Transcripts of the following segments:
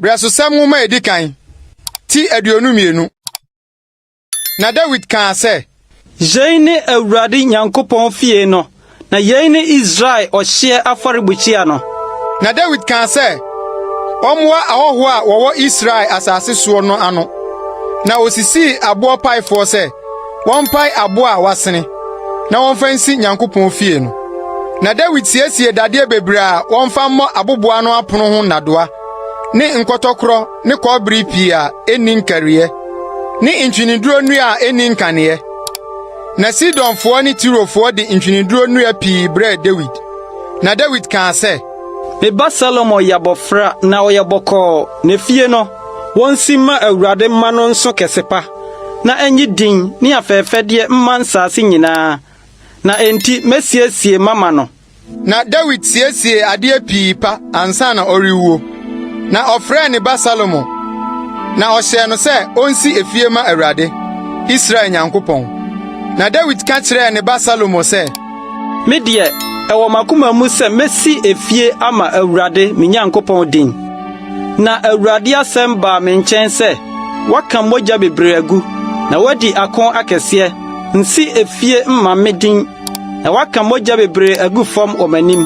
Braso samuma edikan. Ti aduonu mienu. Na David kan se, Jane Awurade Nyankopɔn fie no, na yɛn Israel ɔhye afɔrebukyia no. Na David kan se, Omwa ahoho a wɔwɔ Israel asase so no ano. Na osisi abo paifo se, wɔmpai abo a wasene. Na wɔmfansi Nyankopɔn fie no. Na David siesie dade bebre a wɔmfa mmɔ aboboa no apono ho nadoa. Ne nkotokro ne kɔbiri pii a eni nkariye. Ne ntwiniduro nnua a eni nkaneye. Na Sidonfo ne Tirofo de ntwiniduro nnua pii bre David. Na David kan se, Me ba Salomo yabofra na oyaboko ne fie no wonsi ma Awurade ma no nso kesepa na enyi din ne afefede mma nsase nyinaa na enti mesiesie mama no. Na David siesie ade pii pa ansa na oriwuo. Na ofre ne ba Salomo na ohye no se onsi efie ma Awurade Israel Nyankopɔn. Na David ka kyerɛ ne ba Salomo se, Me de ewo makoma mu se mesi efie ama Awurade me Nyankopɔn din. Na Awurade asɛm ba me nkyɛn se waka mogya bebre agu na wadi akon akɛse nsi efie mma me din. Na waka mogya bebre agu fam omanim.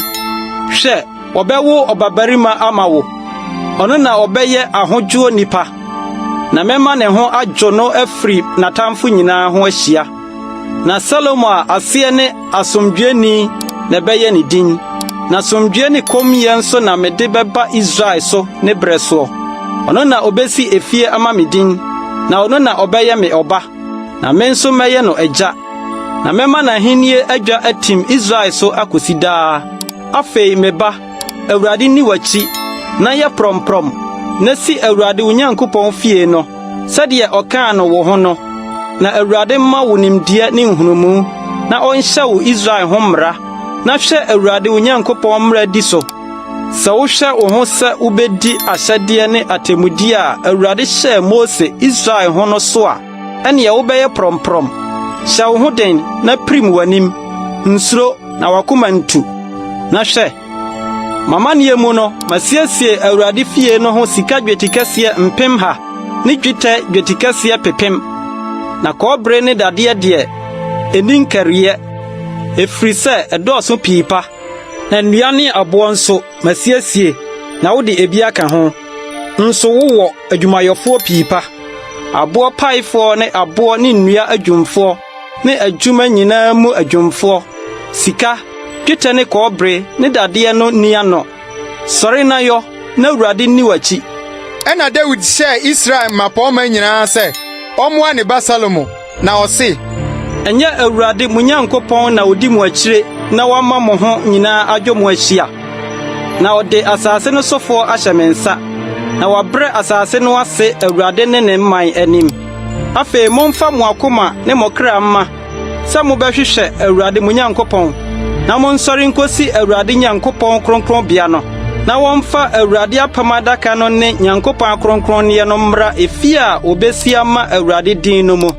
Hwɛ obɛwo obabarima ama wo. Ono na obɛyɛ ahodwo nipa. Na mema ne ho adwo no afri natamfo nyinaa ho ahyia. Na Salomo a ase ne asomdweni na bɛyɛ ne din. Na asomdweni komyɛ nso na mede bɛba Israel so ne breso. Ono na obesi efie ama me din. Na ono na obɛyɛ me oba. Na me nso mɛyɛ no agya. Na mema na henie adwa atim Israel so akosi daa. Afei meba Awurade ni wachi na yɛ promprom. Na si Awurade wo Nyankopɔn fie no. Sɛdeɛ ɔkaa no wo ho no. Na Awurade ma wo nimdeɛ ne nhunumu. Na ɔnhyɛ wo Israel ho mmara. Na hwɛ Awurade wo Nyankopɔn mmara di so. Sɛ wo hwɛ wo ho sɛ wobɛdi ahyɛdeɛ ne atemudi a Awurade hyɛ Mose Israel ho no so a, ɛne wobɛyɛ promprom. Hyɛ wo ho den na prim w'anim. Nsuro na wakoma ntu. Na hwɛ mamane mu no masiesie Awurade fie no ho sika dwetikɛseɛ mpem ha ne dwetɛ dwetikɛseɛ pepem. Na kɔbre ne dadeɛ deɛ eni nkariye efiri sɛ ɛdɔɔso piipa. Na nnua ne aboɔ nso masiesie na wode ebi aka ho. Nso wowɔ adwumayɔfoɔ piipa. Aboɔ paifo ne aboɔ ne nnua adwumfoɔ ne adwuma nyinaa mu adwumfoɔ. Sika dwetɛ ne kɔbre ne dadeɛ no nia no. Sɔre na yɔ na Awurade ni wachi. Ɛna David hyɛ Israel mapɔma nyinaa sɛ ɔmoa ne ba Salomo na ɔse, Ɛnyɛ Awurade mo Nyankopɔn na odi mo akyire na wama mo ho nyinaa adwo mo ahyia. Na ɔde asase no sofo ahyɛ me nsa. Na wabrɛ asase no ase Awurade ne ne man anim. Afei momfa mo akoma ne mo kra mma sɛ mobɛhwehwɛ Awurade mo Nyankopɔn. Na monsɔre nkosi Awurade Nyankopɔn kronkronbea no. Na wɔmfa Awurade apam adaka no ne Nyankopɔn akronkronne no mmra efie a obesi ama Awurade din no mu.